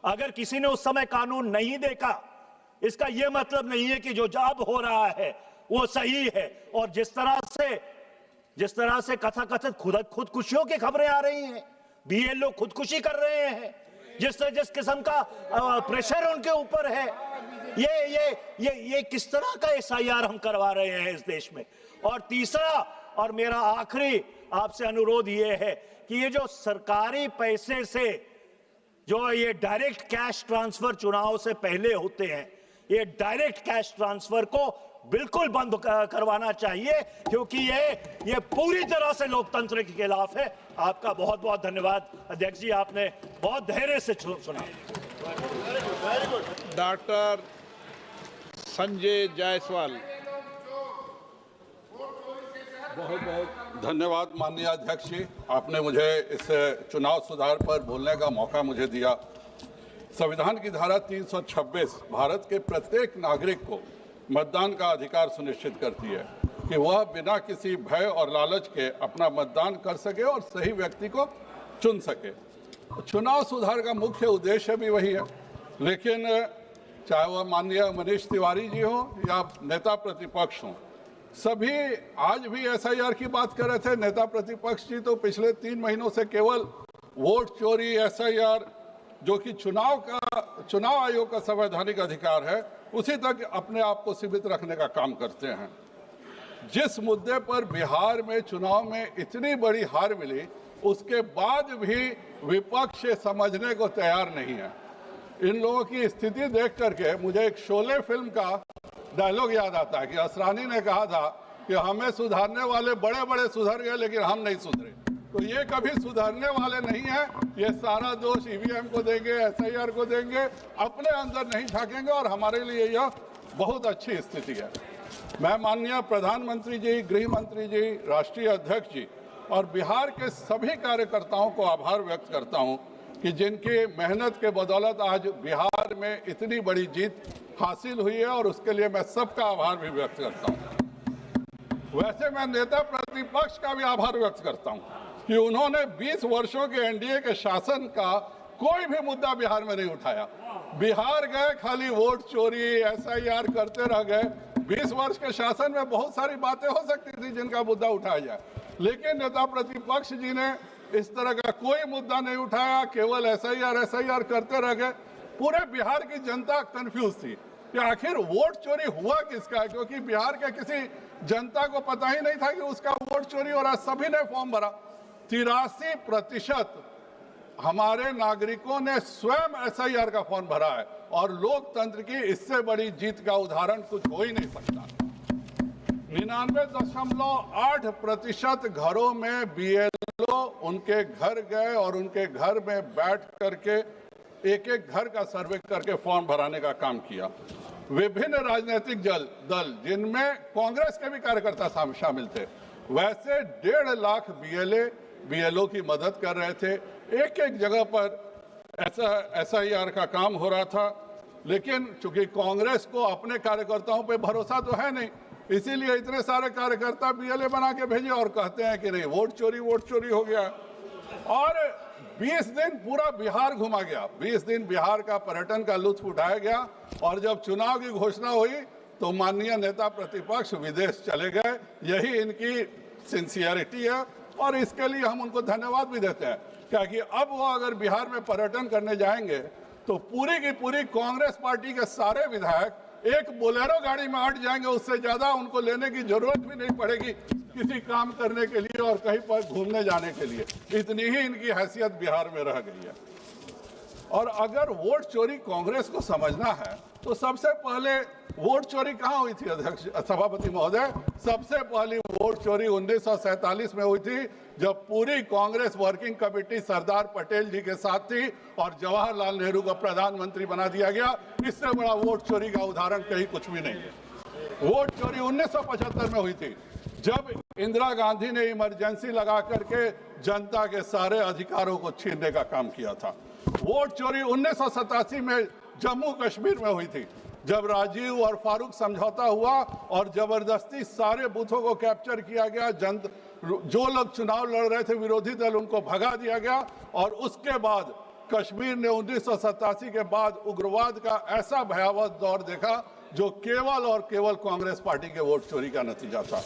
अगर किसी ने उस समय कानून नहीं देखा, इसका यह मतलब नहीं है कि जो अब हो रहा है वो सही है। और जिस तरह से कथाकथित खुदकुशियों की खबरें आ रही हैं, बीएलओ खुदकुशी कर रहे हैं, जिस किस्म का प्रेशर उनके ऊपर है, ये किस तरह का एसआईआर हम करवा रहे हैं इस देश में। और तीसरा और मेरा आखिरी आपसे अनुरोध ये है कि ये जो सरकारी पैसे से जो ये डायरेक्ट कैश ट्रांसफर चुनाव से पहले होते हैं, ये डायरेक्ट कैश ट्रांसफर को बिल्कुल बंद करवाना चाहिए, क्योंकि ये पूरी तरह से लोकतंत्र के खिलाफ है। आपका बहुत बहुत धन्यवाद अध्यक्ष जी, आपने बहुत धैर्य से सुना। डॉक्टर संजय जायसवाल। बहुत बहुत धन्यवाद माननीय अध्यक्ष जी, आपने मुझे इस चुनाव सुधार पर बोलने का मौका मुझे दिया। संविधान की धारा 326 भारत के प्रत्येक नागरिक को मतदान का अधिकार सुनिश्चित करती है कि वह बिना किसी भय और लालच के अपना मतदान कर सके और सही व्यक्ति को चुन सके। चुनाव सुधार का मुख्य उद्देश्य भी वही है, लेकिन चाहे वह माननीय मनीष तिवारी जी हो या नेता प्रतिपक्ष हो, सभी आज भी एसआईआर की बात कर रहे थे। नेता प्रतिपक्ष जी तो पिछले 3 महीनों से केवल वोट चोरी, एसआईआर, जो कि चुनाव आयोग का संवैधानिक अधिकार है, उसी तक अपने आप को सीमित रखने का काम करते हैं। जिस मुद्दे पर बिहार में चुनाव में इतनी बड़ी हार मिली, उसके बाद भी विपक्ष समझने को तैयार नहीं है। इन लोगों की स्थिति देख करके मुझे एक शोले फिल्म का डायलॉग याद आता है कि असरानी ने कहा था कि हमें सुधारने वाले बड़े बड़े सुधर गए, लेकिन हम नहीं सुधरे। तो ये कभी सुधरने वाले नहीं है। ये सारा दोष ईवीएम को देंगे, एसआईआर को देंगे, अपने अंदर नहीं झांकेंगे, और हमारे लिए यह बहुत अच्छी स्थिति है। मैं माननीय प्रधानमंत्री जी, गृह मंत्री जी, राष्ट्रीय अध्यक्ष जी और बिहार के सभी कार्यकर्ताओं को आभार व्यक्त करता हूं कि जिनकी मेहनत के बदौलत आज बिहार में इतनी बड़ी जीत हासिल हुई है, और उसके लिए मैं सबका आभार भी व्यक्त करता हूं। वैसे मैं नेता प्रतिपक्ष का भी आभार व्यक्त करता हूं कि उन्होंने 20 वर्षों के एनडीए के शासन का कोई भी मुद्दा बिहार में नहीं उठाया। बिहार गए, खाली वोट चोरी, एसआईआर करते रह गए। 20 वर्ष के शासन में बहुत सारी बातें हो सकती थी जिनका मुद्दा उठाया जाए, लेकिन नेता प्रतिपक्ष जी ने इस तरह का कोई मुद्दा नहीं उठाया, केवल एसआईआर करते रह गए। पूरे बिहार की जनता कंफ्यूज थी कि आखिर वोट चोरी हुआ किसका है, क्योंकि बिहार के किसी जनता को पता ही नहीं था कि उसका वोट चोरी हो रहा है। सभी ने फॉर्म भरा। 83% हमारे नागरिकों ने स्वयं एसआईआर का फॉर्म भरा है, और लोकतंत्र की इससे बड़ी जीत का उदाहरण कुछ हो ही नहीं सकता। 99.8% घरों में बीएलओ उनके घर गए और उनके घर में बैठ करके एक एक घर का सर्वे करके फॉर्म भराने का काम किया। विभिन्न राजनीतिक दल जिनमें कांग्रेस के भी कार्यकर्ता शामिल थे, वैसे 1.5 लाख बीएलओ की मदद कर रहे थे। एक एक जगह पर एसआईआर का काम हो रहा था, लेकिन चूंकि कांग्रेस को अपने कार्यकर्ताओं पे भरोसा तो है नहीं, इसीलिए इतने सारे कार्यकर्ता बीएलए बना के भेजे और कहते हैं कि नहीं वोट चोरी हो गया। और 20 दिन पूरा बिहार घुमा गया, 20 दिन बिहार का पर्यटन का लुत्फ उठाया गया, और जब चुनाव की घोषणा हुई तो माननीय नेता प्रतिपक्ष विदेश चले गए। यही इनकी सिंसियरिटी है, और इसके लिए हम उनको धन्यवाद भी देते हैं, क्योंकि अब वो अगर बिहार में पर्यटन करने जाएंगे तो पूरी की पूरी कांग्रेस पार्टी के सारे विधायक एक बोलेरो गाड़ी में हट जाएंगे। उससे ज्यादा उनको लेने की जरूरत भी नहीं पड़ेगी किसी काम करने के लिए और कहीं पर घूमने जाने के लिए। इतनी ही इनकी हैसियत बिहार में रह गई है। और अगर वोट चोरी कांग्रेस को समझना है तो सबसे पहले वोट चोरी कहाँ हुई थी अध्यक्ष सभापति महोदय? सबसे पहली वोट चोरी 1947 में हुई थी, जब पूरी कांग्रेस वर्किंग कमेटी सरदार पटेल जी के साथ थी और जवाहरलाल नेहरू को प्रधानमंत्री बना दिया गया। इससे बड़ा वोट चोरी का उदाहरण कहीं कुछ भी नहीं है। वोट चोरी 1975 में हुई थी, जब इंदिरा गांधी ने इमरजेंसी लगा करके जनता के सारे अधिकारों को छीनने का काम किया था। वोट चोरी 1987 में जम्मू कश्मीर में हुई थी, जब राजीव और फारूक समझौता हुआ और जबरदस्ती सारे बूथों को कैप्चर किया गया। जो लोग चुनाव लड़ रहे थे विरोधी दल, उनको भगा दिया गया, और उसके बाद कश्मीर ने 1987 के बाद उग्रवाद का ऐसा भयावह दौर देखा जो केवल और केवल कांग्रेस पार्टी के वोट चोरी का नतीजा था।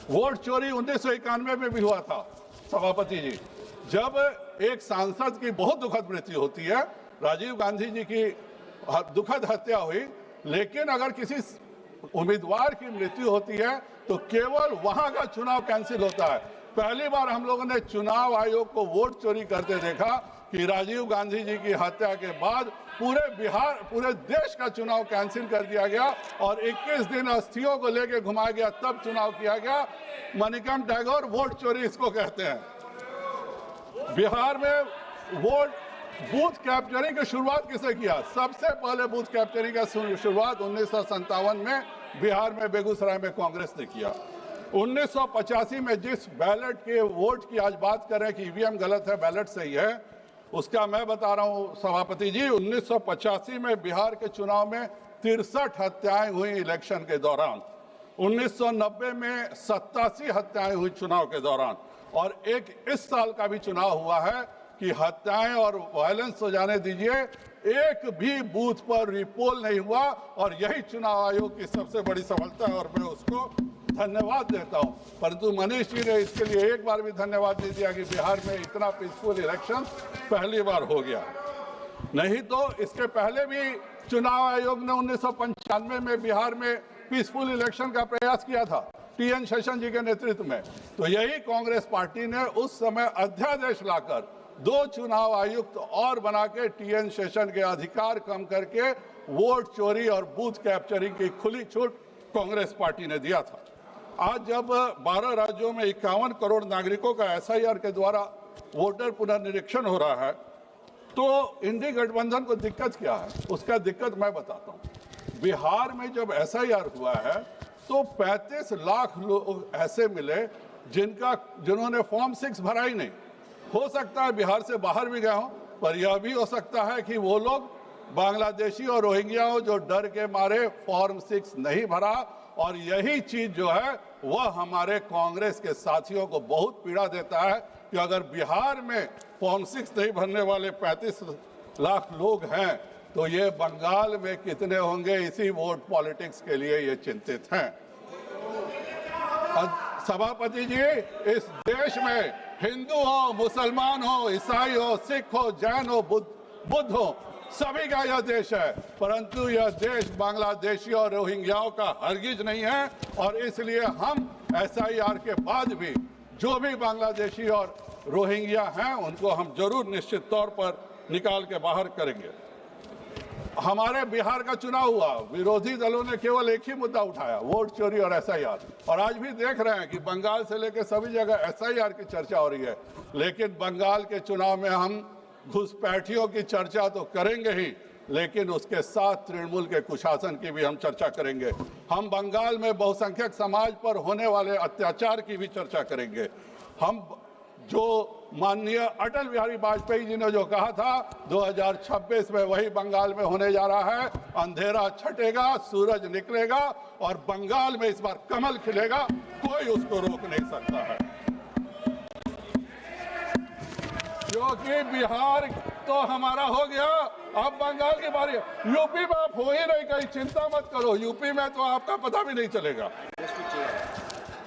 वोट चोरी 1991 में भी हुआ था सभापति जी, जब एक सांसद की बहुत दुखद मृत्यु होती है। राजीव गांधी जी की दुखद हत्या हुई, लेकिन अगर किसी उम्मीदवार की मृत्यु होती है तो केवल वहां का चुनाव कैंसिल होता है। पहली बार हम लोगों ने चुनाव आयोग को वोट चोरी करते देखा कि राजीव गांधी जी की हत्या के बाद पूरे देश का चुनाव कैंसिल कर दिया गया और 21 दिन अस्थियों को लेकर घुमाया गया, तब चुनाव किया गया। मणिकम टैगोर वोट चोरी इसको कहते हैं। बिहार में वोट बूथ कैप्चरिंग की शुरुआत किसे किया? सबसे पहले बूथ कैप्चरिंग का शुरुआत 1957 में बिहार में बेगूसराय में कांग्रेस ने किया। 1985 में जिस बैलेट के वोट की आज बात कर रहे हैं कि ईवीएम गलत है, बैलेट सही है, उसका मैं बता रहा हूं सभापति जी। 1985 में बिहार के चुनाव में 63 हत्याएं हुई इलेक्शन के दौरान। 1990 में 87 हत्याएं हुई चुनाव के दौरान, और एक इस साल का भी चुनाव हुआ है कि हत्याएं और वायलेंस हो जाने दीजिए, एक भी बूथ पर रिपोल नहीं हुआ, और यही चुनाव आयोग की सबसे बड़ी सफलता है और मैं उसको धन्यवाद देता हूं। परंतु मनीष जी ने इसके लिए एक बार भी धन्यवाद नहीं दिया कि बिहार में इतना पीसफुल इलेक्शन पहली बार हो गया। नहीं तो इसके पहले भी चुनाव आयोग ने 1995 में बिहार में पीसफुल इलेक्शन का प्रयास किया था टीएन शेषन जी के नेतृत्व में। तो यही कांग्रेस पार्टी ने उस समय अध्यादेश लाकर 2 चुनाव आयुक्त और बना के टीएन शेषन के अधिकार कम करके वोट चोरी और बूथ कैप्चरिंग की खुली छूट कांग्रेस पार्टी ने दिया था। आज जब 12 राज्यों में 51 करोड़ नागरिकों का एसआईआर के द्वारा वोटर पुनर्निरीक्षण हो रहा है, तो इंडी गठबंधन को दिक्कत क्या है? उसका दिक्कत मैं बताता हूं। बिहार में जब एसआईआर हुआ है तो 35 लाख लोग ऐसे मिले जिन्होंने फॉर्म 6 भरा ही नहीं। हो सकता है बिहार से बाहर भी गए हों, पर यह भी हो सकता है कि वो लोग बांग्लादेशी और रोहिंग्या हो जो डर के मारे फॉर्म 6 नहीं भरा, और यही चीज जो है वह हमारे कांग्रेस के साथियों को बहुत पीड़ा देता है कि अगर बिहार में फॉर्म 6 नहीं भरने वाले 35 लाख लोग हैं तो ये बंगाल में कितने होंगे? इसी वोट पॉलिटिक्स के लिए ये चिंतित हैं। सभापति जी, इस देश में हिंदू हो, मुसलमान हो, ईसाई हो, सिख हो, जैन हो, बुद्ध हो, सभी का यह देश है, परंतु यह देश बांग्लादेशी और रोहिंग्याओं का हरगिज नहीं है। और इसलिए हम एसआईआर के बाद भी जो भी बांग्लादेशी और रोहिंग्या हैं उनको हम जरूर निश्चित तौर पर निकाल के बाहर करेंगे। हमारे बिहार का चुनाव हुआ, विरोधी दलों ने केवल एक ही मुद्दा उठाया, वोट चोरी और एसआईआर। और आज भी देख रहे हैं कि बंगाल से लेकर सभी जगह एसआईआर की चर्चा हो रही है, लेकिन बंगाल के चुनाव में हम घुसपैठियों की चर्चा तो करेंगे ही, लेकिन उसके साथ तृणमूल के कुशासन की भी हम चर्चा करेंगे। हम बंगाल में बहुसंख्यक समाज पर होने वाले अत्याचार की भी चर्चा करेंगे। हम जो माननीय अटल बिहारी वाजपेयी जी ने जो कहा था 2026 में वही बंगाल में होने जा रहा है। अंधेरा छटेगा, सूरज निकलेगा और बंगाल में इस बार कमल खिलेगा, कोई उसको रोक नहीं सकता है। क्योंकि बिहार तो हमारा हो गया, अब बंगाल की बारी है। यूपी में आप हो ही नहीं, कहीं चिंता मत करो, यूपी में तो आपका पता भी नहीं चलेगा।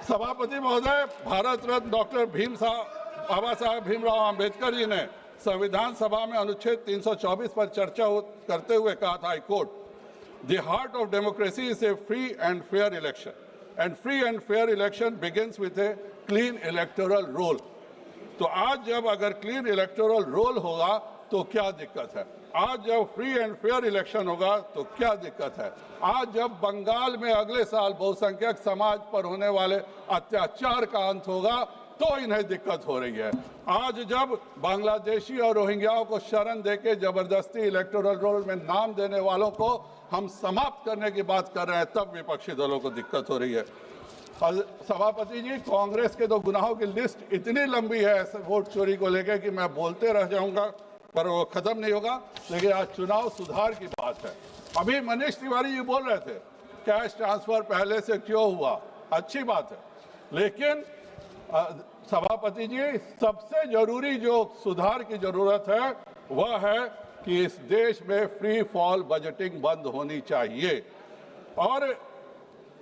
सभापति महोदय, भारत रत्न डॉक्टर बाबा साहब भीमराव अंबेडकर जी ने संविधान सभा में अनुच्छेद 324 पर चर्चा करते हुए कहा था, I quote, the heart of democracy is a free and fair election, and free and fair election begins with a clean electoral roll. तो आज जब अगर क्लीन इलेक्टोरल रोल होगा तो क्या दिक्कत है? आज जब फ्री एंड फेयर इलेक्शन होगा तो क्या दिक्कत है? आज जब बंगाल में अगले साल बहुसंख्यक समाज पर होने वाले अत्याचार का अंत होगा तो इन्हें दिक्कत हो रही है। आज जब बांग्लादेशी और रोहिंग्याओं को शरण देके जबरदस्ती इलेक्टोरल रोल में नाम देने वालों को हम समाप्त करने की बात कर रहे हैं, तब विपक्षी दलों को दिक्कत हो रही है। सभापति जी, कांग्रेस के तो गुनाहों की लिस्ट इतनी लंबी है वोट चोरी को लेकर कि मैं बोलते रह जाऊंगा, पर वो खत्म नहीं होगा। लेकिन आज चुनाव सुधार की बात है। अभी मनीष तिवारी जी बोल रहे थे कैश ट्रांसफर पहले से क्यों हुआ, अच्छी बात है, लेकिन सभापति जी, सबसे जरूरी जो सुधार की जरूरत है वह है कि इस देश में फ्री फॉल बजटिंग बंद होनी चाहिए। और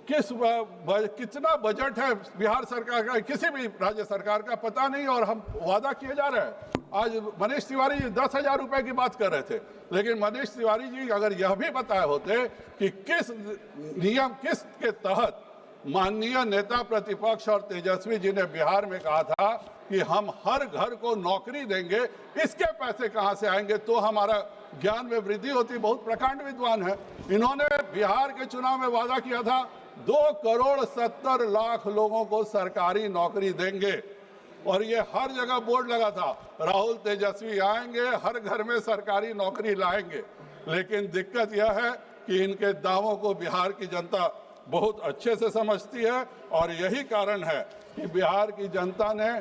कितना बजट है बिहार सरकार का, किसी भी राज्य सरकार का पता नहीं, और हम वादा किए जा रहे हैं। आज मनीष तिवारी जी 10,000 रुपए की बात कर रहे थे, लेकिन मनीष तिवारी जी अगर यह भी बताए होते कि किस नियम के तहत माननीय नेता प्रतिपक्ष और तेजस्वी जी ने बिहार में कहा था कि हम हर घर को नौकरी देंगे, इसके पैसे कहां से आएंगे, तो हमारा ज्ञान में वृद्धि होती। बहुत प्रकांड विद्वान है। इन्होंने बिहार के चुनाव में वादा किया था 2,70,00,000 लोगों को सरकारी नौकरी देंगे, और ये हर जगह बोर्ड लगा था, राहुल तेजस्वी आएंगे, हर घर में सरकारी नौकरी लाएंगे। लेकिन दिक्कत यह है कि इनके दावों को बिहार की जनता बहुत अच्छे से समझती है, और यही कारण है कि बिहार की जनता ने